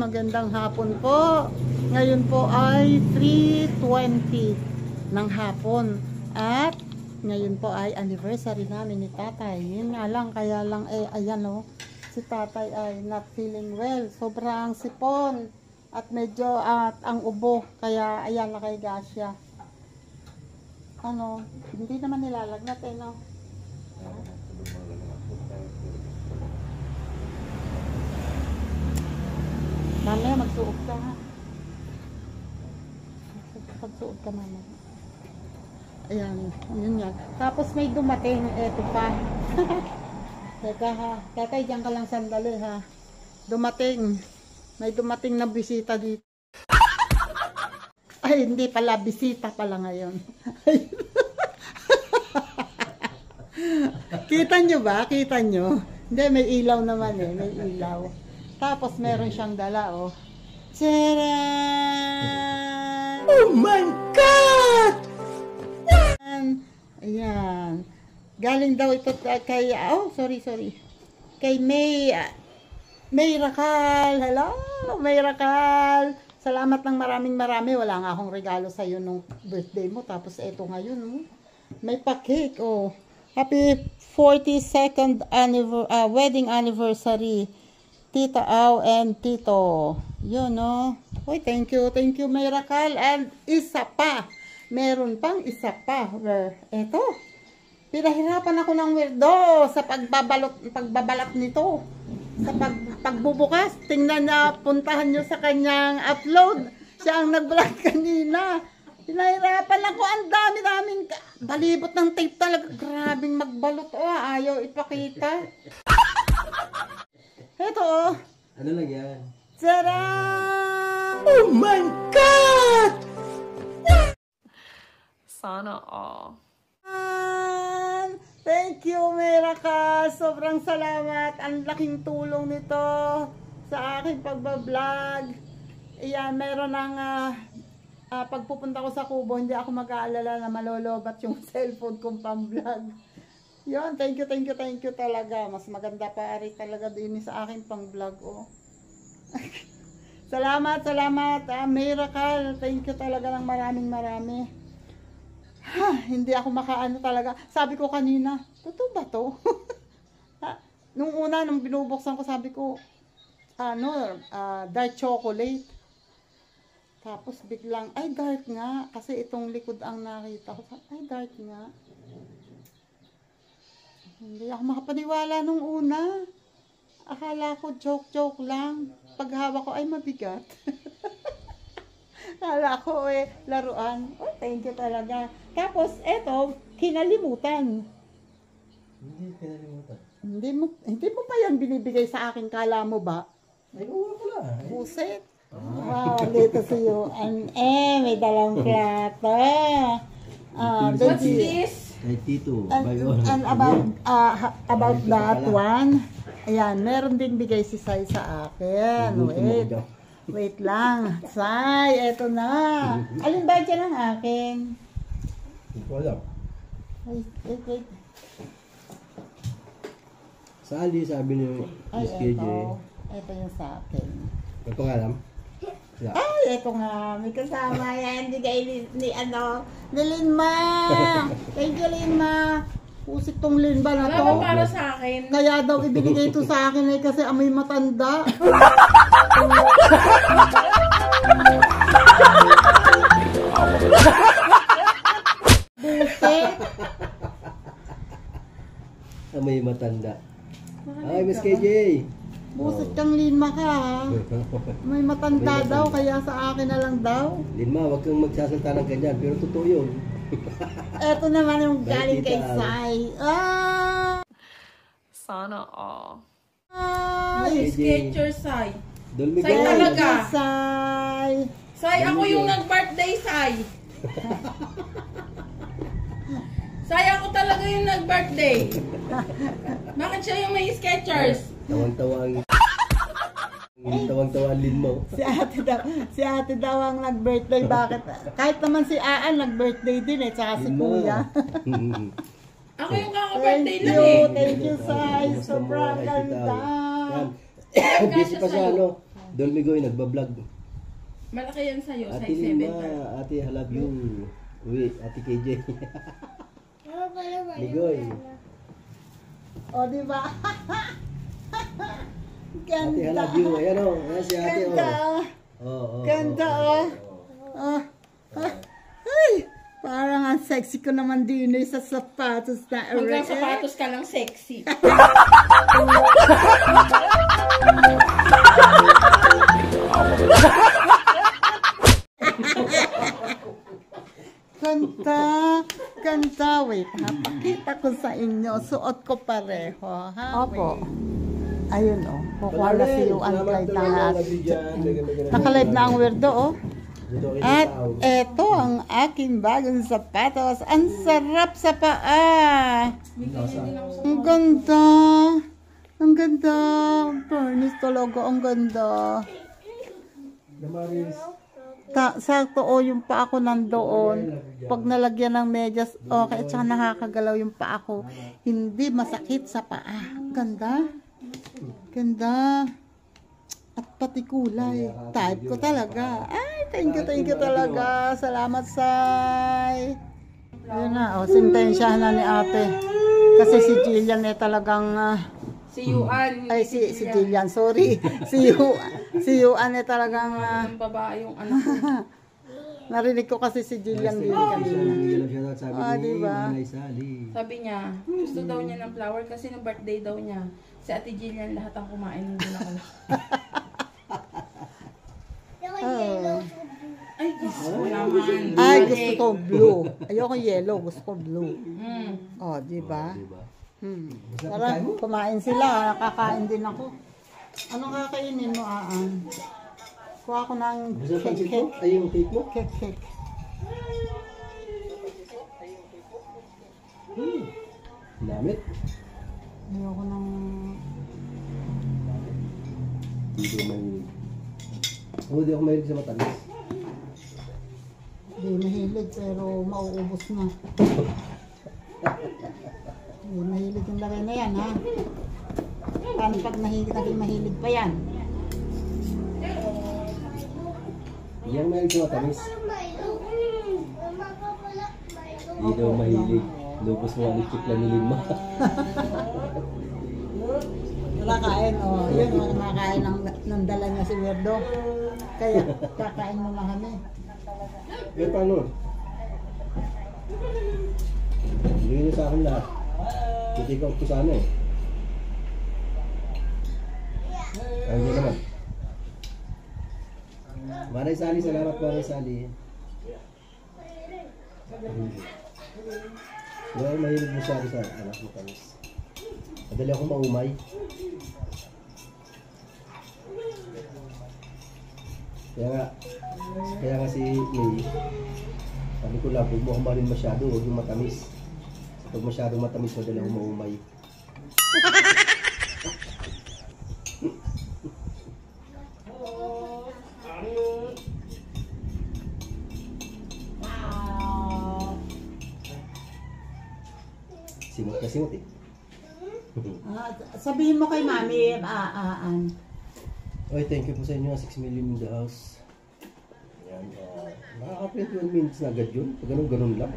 magandang hapon po. Ngayon po ay 3:20 ng hapon. At ngayon po ay anniversary namin ni tatay. Yun nga lang, kaya lang ayan o. Si tatay ay not feeling well. Sobrang sipon. At medyo ang ubo. Kaya ayan, nakahiga siya. Ano, hindi naman nilalagnat no? Mamaya magsuot ka ha. Pagsuot ka mamaya. Ayan, yun yan. Tapos may dumating, eto pa. Teka ha, tatay dyan ka lang sandali ha. Dumating. May dumating na bisita dito. Ay, hindi pala, bisita pala ngayon. Kita nyo ba? Kita nyo? Hindi, may ilaw naman may ilaw. Tapos meron siyang dala oh. Tcharan! Oh my God! Ayan. Galing daw ito kay, sorry. Kay May Rakal. Hello, May Rakal. Salamat ng marami. Wala nga akong regalo sa iyo nung birthday mo. Tapos eto ngayon, may pa-cake, oh. Happy 42nd wedding anniversary, Tita Au and Tito. Yun, no? Uy, thank you, May Rakal. And isa pa. Meron pang isa pa. Eto. Pinahirapan ako ng weirdo sa pagbabalat nito. Sa pagbubukas. Tingnan na, puntahan nyo sa kanyang upload. Siya ang nag-vlog kanina. Pinahirapan ako. Ang dami-daming balibot ng tape talaga. Grabing magbalot. Ayaw ipakita. Eto, ano lang yan? Tcharan! Oh my God! Sana all. Thank you, Miracle. Sobrang salamat. Ang laking tulong nito sa aking pagbablog. Ayan, meron ng pagpupunta ko sa Kubo, hindi ako mag-aalala na malolobat yung cellphone kong pang-vlog. Yun, thank you talaga. Mas maganda pa rin talaga din sa aking pang-vlog, oh. Salamat, Miracle. Thank you talaga ng marami. Hindi ako makaano talaga. Sabi ko kanina, totoo ba to? Nung binubuksan ko, sabi ko, dark chocolate. Tapos biglang, ay dark nga. Kasi itong likod ang nakita ko. Ay dark nga. Hindi ako makapaniwala nung una. Akala ko joke lang. Paghawak ko ay mabigat. Akala ko laruan. Oh, thank you talaga. Tapos eto, kinalimutan. Hindi kinalimutan. Hindi mo pa yan binibigay sa akin, kala mo ba? Ay, ulo ko lang. Buset. Wow, dito sa iyo. May dalang plato. What's this? Ay, Tito. And about that one, ayan, meron din bigay si Sai sa akin. Wait lang. Sai, eto na. Alin ba dyan ang akin? Hindi ko alam. Wait. Sali, sabi ni Miss KJ. Ito yung sa akin. May pangalam? Yeah. Ay, eto nga. May kasama yan. Bigay ni Linma. Thank you, Linma. Pusik tong Linma na to. Wala para sa akin. Kaya daw ibinigay ito sa akin kasi amoy matanda. Buset. Amoy matanda. Ay, Miss KJ. Buset kang Linma ka ha. May matanda daw, kaya sa akin na lang daw. Linma, wag kang magsasalta ng ganyan, pero totoo yun. Eto naman yung galing kay Sai. Sana all. Ay, Skechers, Sai. Dolby Sai talaga. Sai. Sai, ako yung nag-birthday, Sai. Sai, ako talaga yung nag-birthday. Bakit siya yung may Skechers? Tawang-tawa ang Linma. Si ate daw ang nag-birthday. Bakit? Kahit naman si Aan nag-birthday din tsaka si Kuya. Ako yung kaka-birthday lang eh. Thank you, Sai. Sobrang ganda. Busy pa siya, Dolmigoy, nagbablog. Malaki yan sa'yo, Ate size 7 Lima, ka. Ate I love you. Uy, Ate KJ. Ligoy. O, di ba? Ate I Ganda. love you. Ayan o. Ayan si ate o. Ganda. Ganda, oh. Oh. Ah. Ay, parang ang sexy ko naman din sa sapatos na Hanggang sapatos ka lang sexy. Ganda, ganda. Wait, ha? Pakita ko sa inyo. Suot ko pareho, ha? Opo. Ayun, oh. Kukuha na si Yuan Clyde ng Nakalive na ang weirdo, oh. At eto ang aking bagong sapatos. Ang sarap sa paa. Ang ganda. Ang ganda. Bernice talaga, ang ganda. Sakto, oh, yung paa ko nandoon. Pag nalagyan ng medyas, okay, at saka nakakagalaw yung paa ko. Hindi masakit sa paa. Ganda. Ganda. At pati kulay. Type ko talaga. Ay, thank you talaga. Salamat, Sai. Ayun na, oh, sintensyahan na ni ate. Kasi si Jillian eh talagang... Si Yuan. Ay, si Jillian, sorry. Si Yuan eh talagang... Ang babae yung anak ko. Narinig ko kasi si Jillian din kanina. Sabi Ah, ni diba? Nanay Sally. Sabi niya, gusto daw niya ng flower kasi ng birthday daw niya. Si Ate Jillian lahat ang kumain, hindi na ako. Oh. Ay, gusto ko naman. Ay, gusto ko blue. Ayoko yellow, gusto ko blue. Mm. Oh, di ba? Diba? Tara, kumain sila. Nakakain din ako. Anong kakainin mo, Aan? Kuha ko ng Gusto pa cake. mo? Ay, yung cake mo? Cake. Damit? Ayoko ng... Hindi ko mahilig. Hindi ako mahilig sa matamis. Hindi mahilig, pero mauubos na. Hindi mahilig yung lagay na yan, ha? Paano pag naging mahilig pa yan? Hindi ako mahilig sa matamis. Hindi daw mahilig. Lubos mo ang chip lang ni Lima. Kakain, oh. Yun, kumakain ng dala niya si Werdo. Kaya, kakain mo na kami. Eh, paano? Bigyan niyo sa akin lahat. Titikok ko sana eh. Ayun niyo naman. Maray Sally, salamat Maray Sally. Well, mahilig mo siya sa anak mo tamis. Madali ako maumay. Kaya nga si May, sabi ko lang, huwag mo kumain masyado, huwag yung matamis. Pag masyadong matamis, madali ako maumay. Simot na simot eh. Sabihin mo kay Mami, Aan. Oy, thank you po sa inyo, 6 million in the house. Ayan, nakaka-21 minutes na agad yun. Pag ganun lang.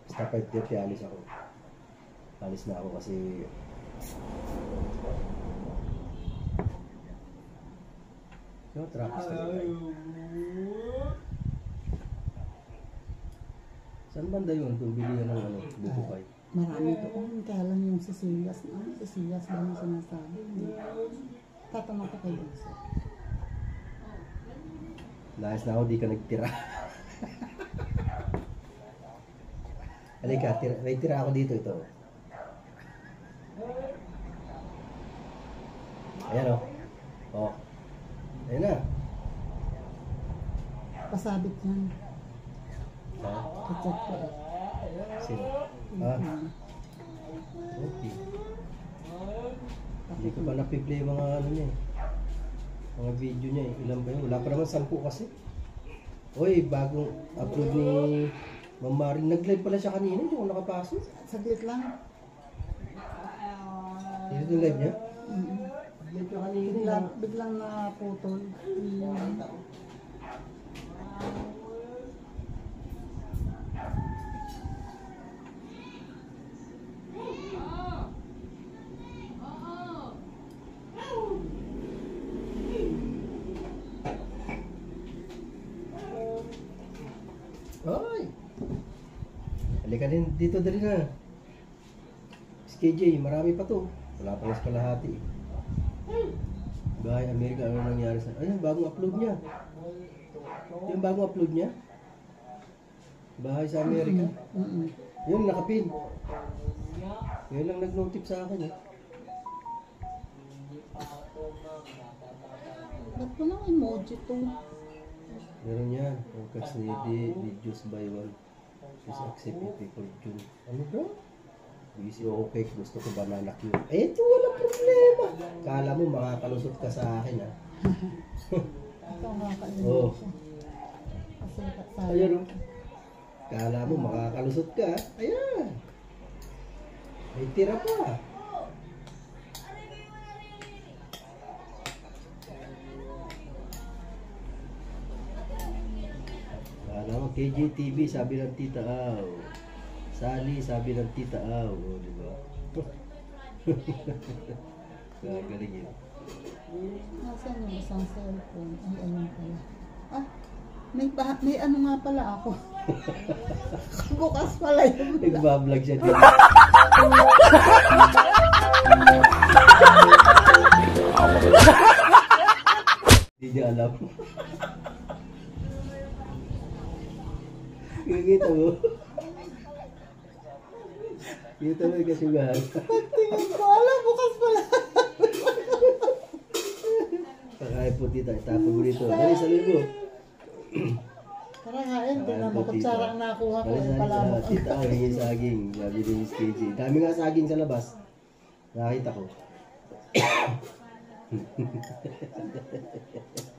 Basta 5:30 alis ako. Alis na ako kasi trapis na tayo. Saan banda yun? Kung bilihan ng bubukay. Marami doon. Kaya lang yung Cecilias. Cecilias ba yung sinasabi? Tatanong ko kay Benzo. Layas na ako, di ka nagtira. Halika, may tira ako dito ito. Ayan o. Oh. Ayan na. Pasabit yan. Ha? Kachat ko eh. Sino? Okay. Hindi ko pa napiplay yung mga ano niya eh. Mga video niya eh. Ilan ba yun? Wala pa naman 10 kasi. Uy, bagong upload ni Ma'am Maring. Nag-live pala siya kanina. Hindi ko nakapasok. Saglit lang. Dito yung live niya? Mm. Medyo kanina. Biglang naputol. Ay! Halika din dito dali na. SKJ, marami pa to. Wala pa mas kalahati. Bahay Amerika, ano nangyari sa... Ayun, bagong upload niya. Yung bagong upload niya. Bahay sa Amerika. Yun, nakapin. Yun lang nag-notif sa akin. Eh. Ba't ko ng emoji to? Meron yan. Focus needy, reduce by one. Please accept it before June. Ano bro? Busy ako cake. Gusto ko banana cue. Eh, ito walang problema. Kala mo makakalusot ka sa akin ha. Ito ang makakalimot Oo. siya. Kasi Ayan o. Kala mo makakalusot ka. Ayan. May tira pa. Kala mo KJTV sabi ng Tita Aw. Sally sabi ng Tita Aw. O, diba? Gagaling yun. Nasaan yung isang cellphone? Ay, ayun pala. Ah, may ano nga pala ako. Bukas pala yun. Nagbablog siya dito. Hindi niya alam. Kikita mo? Kita mo yung kasugahan. Pagtingin ko, alam, bukas pala. Kakain po tita, itapon mo dito. Dali sa libo. Tara nga, hindi na makutsara ang nakuha ko. Dali sa Pala mo. tita, hingin saging. Sabi ni Miss KJ. Dami nga saging sa labas. Nakita ko.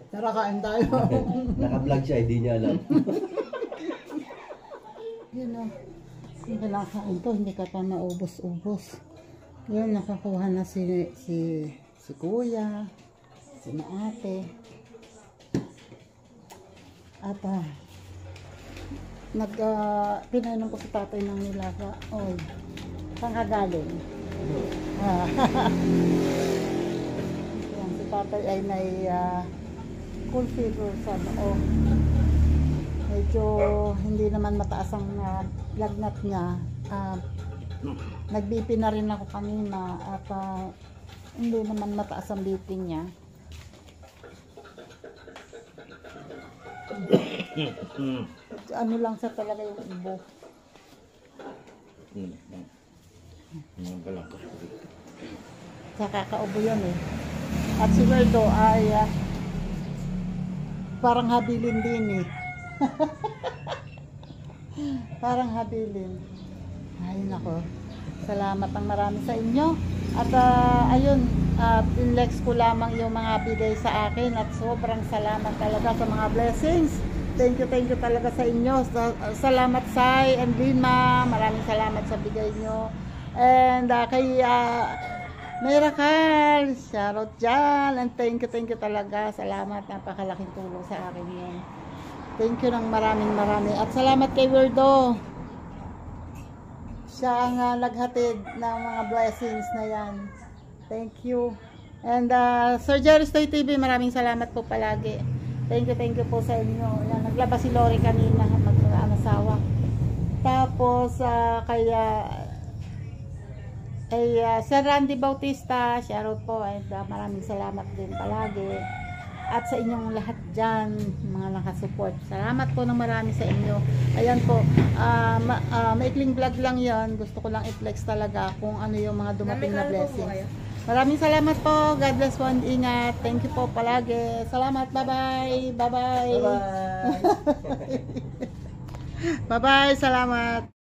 Tara, kain tayo. Naka-vlog siya, hindi niya alam. Yun o. Yung kinakain to, hindi ka pa maubos-ubos. Yun, nakakuha na si kuya, si ate. At pinainom ko si tatay ng nilaga. Oy, saan ka galing? Yan, si tatay ay may cool fever sa noo. Medyo hindi naman mataas ang lagnat niya. Nag-BP na rin ako kanina at hindi naman mataas ang BP niya. Ano lang sa talaga yung ubo. Sa kakaubo yan eh. At si Werdo ay parang habilin din eh. Parang habilin. Ay nako. Salamat ang marami sa inyo. At ayun, pinlex ko lamang yung mga bigay sa akin at sobrang salamat talaga sa mga blessings. Thank you talaga sa inyo. Salamat Sai and Lima. Maraming salamat sa bigay nyo. And kay Miracle, shoutout dyan. And thank you talaga. Salamat. Napakalaking tulong sa akin yun. Thank you ng maraming. At salamat kay Werdo. Siya ang naghatid ng mga blessings na yan. Thank you. And Sir Jerry Stay TV, maraming salamat po palagi. Thank you po sa inyo. Yan, naglabas si Lori kanina, mag-asawa. Tapos kaya Sir Randy Bautista, shoutout po. And maraming salamat din palagi. At sa inyong lahat dyan, mga nakasupport. Salamat po ng marami sa inyo. Ayan po, maikling vlog lang yon. Gusto ko lang i-flex talaga kung ano yung mga dumating na blessings. Maraming salamat po. God bless po and ingat. Thank you po palagi. Salamat. Bye-bye. Bye-bye. Bye-bye. Bye-bye. Salamat.